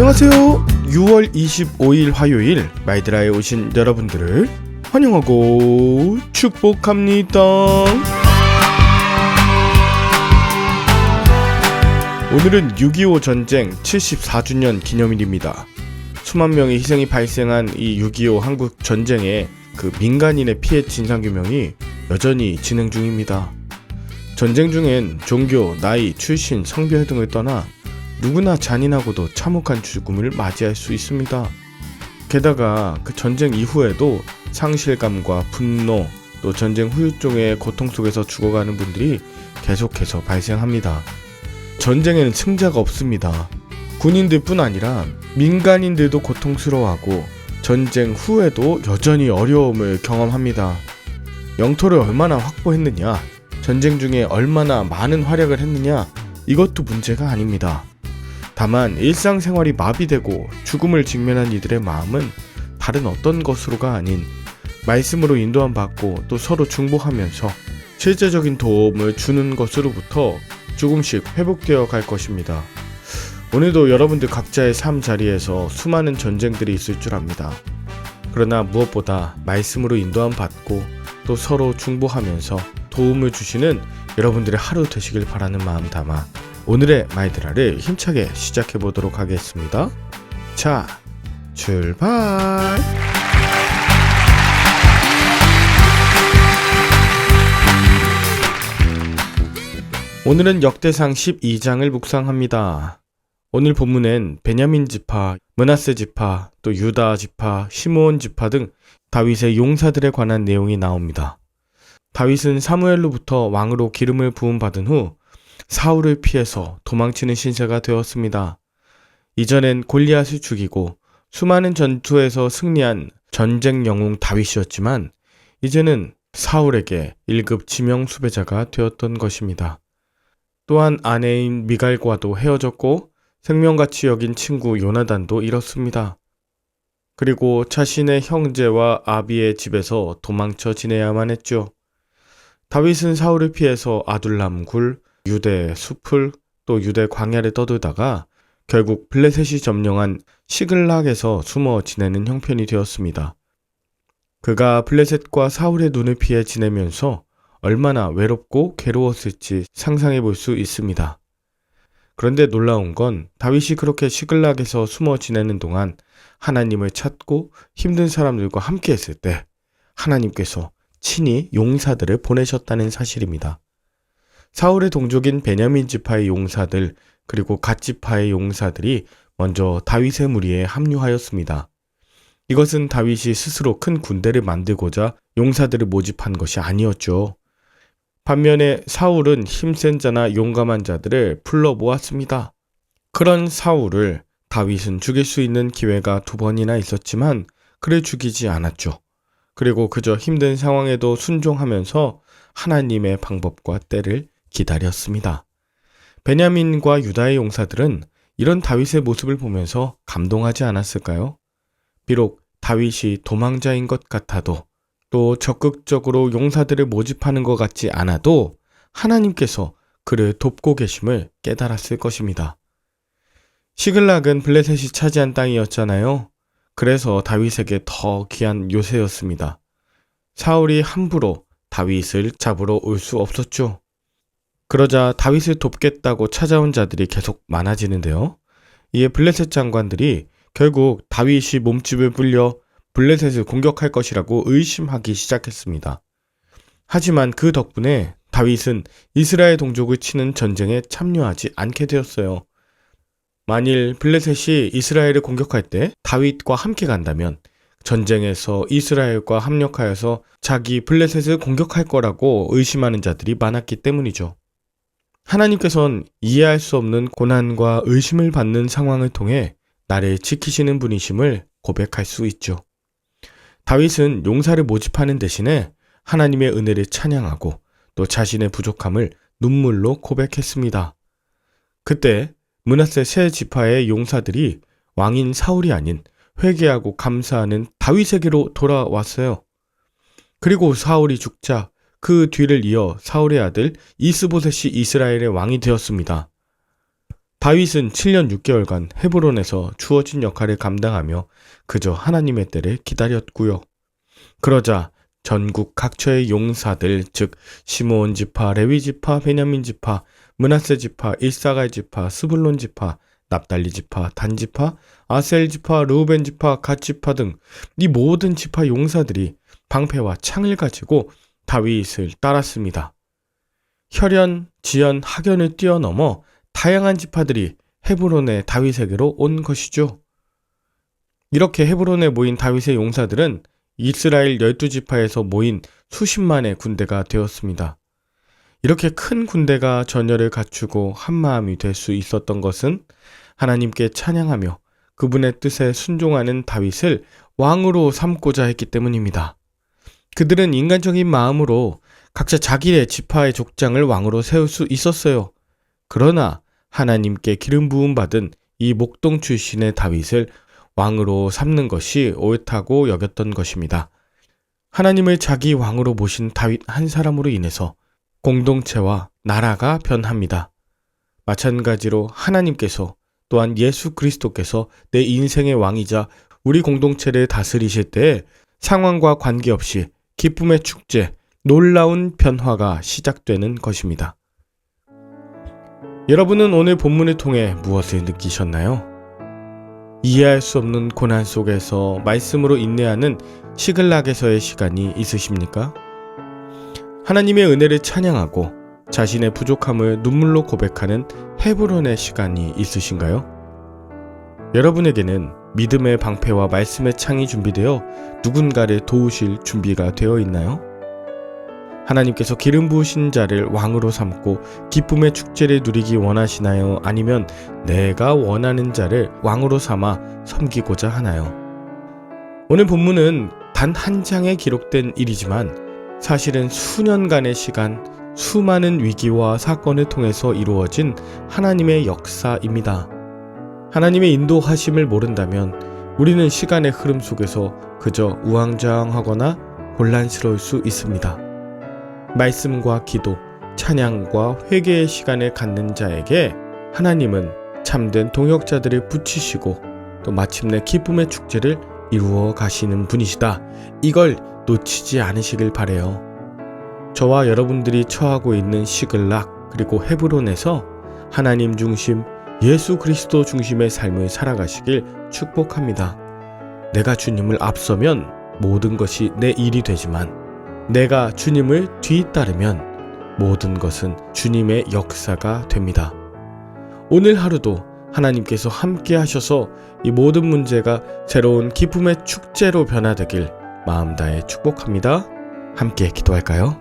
안녕하세요. 6월 25일 화요일 마이드라에 오신 여러분들을 환영하고 축복합니다. 오늘은 6.25 전쟁 74주년 기념일입니다. 수만 명의 희생이 발생한 이 6.25 한국 전쟁의 그 민간인의 피해 진상규명이 여전히 진행 중입니다. 전쟁 중엔 종교, 나이, 출신, 성별 등을 떠나 누구나 잔인하고도 참혹한 죽음을 맞이할 수 있습니다. 게다가 그 전쟁 이후에도 상실감과 분노, 또 전쟁 후유증의 고통 속에서 죽어가는 분들이 계속해서 발생합니다. 전쟁에는 승자가 없습니다. 군인들뿐 아니라 민간인들도 고통스러워하고 전쟁 후에도 여전히 어려움을 경험합니다. 영토를 얼마나 확보했느냐, 전쟁 중에 얼마나 많은 활약을 했느냐, 이것도 문제가 아닙니다. 다만 일상생활이 마비되고 죽음을 직면한 이들의 마음은 다른 어떤 것으로가 아닌 말씀으로 인도함 받고 또 서로 중보하면서 실제적인 도움을 주는 것으로부터 조금씩 회복되어 갈 것입니다. 오늘도 여러분들 각자의 삶 자리에서 수많은 전쟁들이 있을 줄 압니다. 그러나 무엇보다 말씀으로 인도함 받고 또 서로 중보하면서 도움을 주시는 여러분들의 하루 되시길 바라는 마음 담아 오늘의 마이드라를 힘차게 시작해 보도록 하겠습니다. 자, 출발! 오늘은 역대상 12장을 묵상합니다. 오늘 본문엔 베냐민 지파, 므낫세 지파, 또 유다 지파, 시므온 지파 등 다윗의 용사들에 관한 내용이 나옵니다. 다윗은 사무엘로부터 왕으로 기름을 부음받은 후 사울을 피해서 도망치는 신세가 되었습니다. 이전엔 골리앗을 죽이고 수많은 전투에서 승리한 전쟁 영웅 다윗이었지만 이제는 사울에게 1급 지명 수배자가 되었던 것입니다. 또한 아내인 미갈과도 헤어졌고 생명같이 여긴 친구 요나단도 잃었습니다. 그리고 자신의 형제와 아비의 집에서 도망쳐 지내야만 했죠. 다윗은 사울을 피해서 아둘람 굴, 유대 숲을 또 유대 광야를 떠돌다가 결국 블레셋이 점령한 시글락에서 숨어 지내는 형편이 되었습니다. 그가 블레셋과 사울의 눈을 피해 지내면서 얼마나 외롭고 괴로웠을지 상상해 볼 수 있습니다. 그런데 놀라운 건 다윗이 그렇게 시글락에서 숨어 지내는 동안 하나님을 찾고 힘든 사람들과 함께 했을 때 하나님께서 친히 용사들을 보내셨다는 사실입니다. 사울의 동족인 베냐민 지파의 용사들 그리고 갓 지파의 용사들이 먼저 다윗의 무리에 합류하였습니다. 이것은 다윗이 스스로 큰 군대를 만들고자 용사들을 모집한 것이 아니었죠. 반면에 사울은 힘센 자나 용감한 자들을 불러 모았습니다. 그런 사울을 다윗은 죽일 수 있는 기회가 2번이나 있었지만 그를 죽이지 않았죠. 그리고 그저 힘든 상황에도 순종하면서 하나님의 방법과 때를 기다렸습니다. 베냐민과 유다의 용사들은 이런 다윗의 모습을 보면서 감동하지 않았을까요? 비록 다윗이 도망자인 것 같아도 또 적극적으로 용사들을 모집하는 것 같지 않아도 하나님께서 그를 돕고 계심을 깨달았을 것입니다. 시글락은 블레셋이 차지한 땅이었잖아요. 그래서 다윗에게 더 귀한 요새였습니다. 사울이 함부로 다윗을 잡으러 올 수 없었죠. 그러자 다윗을 돕겠다고 찾아온 자들이 계속 많아지는데요. 이에 블레셋 장관들이 결국 다윗이 몸집을 불려 블레셋을 공격할 것이라고 의심하기 시작했습니다. 하지만 그 덕분에 다윗은 이스라엘 동족을 치는 전쟁에 참여하지 않게 되었어요. 만일 블레셋이 이스라엘을 공격할 때 다윗과 함께 간다면 전쟁에서 이스라엘과 합력하여서 자기 블레셋을 공격할 거라고 의심하는 자들이 많았기 때문이죠. 하나님께서는 이해할 수 없는 고난과 의심을 받는 상황을 통해 나를 지키시는 분이심을 고백할 수 있죠. 다윗은 용사를 모집하는 대신에 하나님의 은혜를 찬양하고 또 자신의 부족함을 눈물로 고백했습니다. 그때 므낫세 세 지파의 용사들이 왕인 사울이 아닌 회개하고 감사하는 다윗에게로 돌아왔어요. 그리고 사울이 죽자 그 뒤를 이어 사울의 아들 이스보셋이 이스라엘의 왕이 되었습니다. 다윗은 7년 6개월간 헤브론에서 주어진 역할을 감당하며 그저 하나님의 때를 기다렸고요. 그러자 전국 각처의 용사들, 즉 시므온 지파, 레위 지파, 베냐민 지파, 므낫세 지파, 일사갈 지파, 스불론 지파, 납달리 지파, 단 지파, 아셀 지파, 르우벤 지파, 갓 지파 등 이 모든 지파 용사들이 방패와 창을 가지고 다윗을 따랐습니다. 혈연, 지연, 학연을 뛰어넘어 다양한 지파들이 헤브론의 다윗에게로 온 것이죠. 이렇게 헤브론에 모인 다윗의 용사들은 이스라엘 12지파에서 모인 수십만의 군대가 되었습니다. 이렇게 큰 군대가 전열을 갖추고 한마음이 될 수 있었던 것은 하나님께 찬양하며 그분의 뜻에 순종하는 다윗을 왕으로 삼고자 했기 때문입니다. 그들은 인간적인 마음으로 각자 자기의 지파의 족장을 왕으로 세울 수 있었어요. 그러나 하나님께 기름 부음 받은 이 목동 출신의 다윗을 왕으로 삼는 것이 옳다고 여겼던 것입니다. 하나님을 자기 왕으로 모신 다윗 한 사람으로 인해서 공동체와 나라가 변합니다. 마찬가지로 하나님께서 또한 예수 그리스도께서 내 인생의 왕이자 우리 공동체를 다스리실 때에 상황과 관계없이 기쁨의 축제, 놀라운 변화가 시작되는 것입니다. 여러분은 오늘 본문을 통해 무엇을 느끼셨나요? 이해할 수 없는 고난 속에서 말씀으로 인내하는 시글락에서의 시간이 있으십니까? 하나님의 은혜를 찬양하고 자신의 부족함을 눈물로 고백하는 헤브론의 시간이 있으신가요? 여러분에게는 믿음의 방패와 말씀의 창이 준비되어 누군가를 도우실 준비가 되어 있나요? 하나님께서 기름 부으신 자를 왕으로 삼고 기쁨의 축제를 누리기 원하시나요? 아니면 내가 원하는 자를 왕으로 삼아 섬기고자 하나요? 오늘 본문은 단 한 장에 기록된 일이지만 사실은 수년간의 시간, 수많은 위기와 사건을 통해서 이루어진 하나님의 역사입니다. 하나님의 인도하심을 모른다면 우리는 시간의 흐름 속에서 그저 우왕좌왕하거나 혼란스러울 수 있습니다. 말씀과 기도, 찬양과 회개의 시간을 갖는 자에게 하나님은 참된 동역자들을 붙이시고 또 마침내 기쁨의 축제를 이루어 가시는 분이시다. 이걸 놓치지 않으시길 바라요. 저와 여러분들이 처하고 있는 시글락 그리고 헤브론에서 하나님 중심, 예수 그리스도 중심의 삶을 살아가시길 축복합니다. 내가 주님을 앞서면 모든 것이 내 일이 되지만 내가 주님을 뒤따르면 모든 것은 주님의 역사가 됩니다. 오늘 하루도 하나님께서 함께 하셔서 이 모든 문제가 새로운 기쁨의 축제로 변화되길 마음 다해 축복합니다. 함께 기도할까요?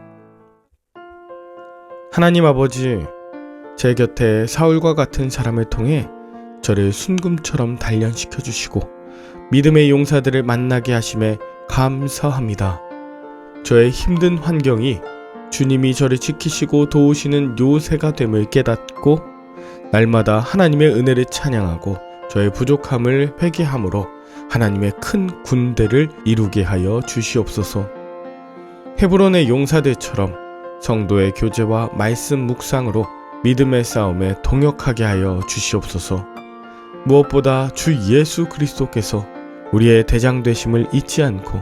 하나님 아버지, 제 곁에 사울과 같은 사람을 통해 저를 순금처럼 단련시켜 주시고 믿음의 용사들을 만나게 하심에 감사합니다. 저의 힘든 환경이 주님이 저를 지키시고 도우시는 요새가 됨을 깨닫고 날마다 하나님의 은혜를 찬양하고 저의 부족함을 회개함으로 하나님의 큰 군대를 이루게 하여 주시옵소서. 헤브론의 용사들처럼 성도의 교제와 말씀 묵상으로 믿음의 싸움에 동역하게 하여 주시옵소서. 무엇보다 주 예수 그리스도께서 우리의 대장 되심을 잊지 않고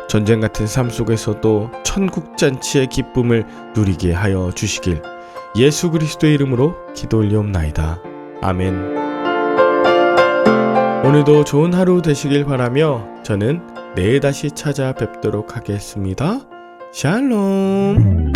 전쟁 같은 삶 속에서도 천국잔치의 기쁨을 누리게 하여 주시길 예수 그리스도의 이름으로 기도 올리옵나이다. 아멘. 오늘도 좋은 하루 되시길 바라며 저는 내일 다시 찾아뵙도록 하겠습니다. 샬롬.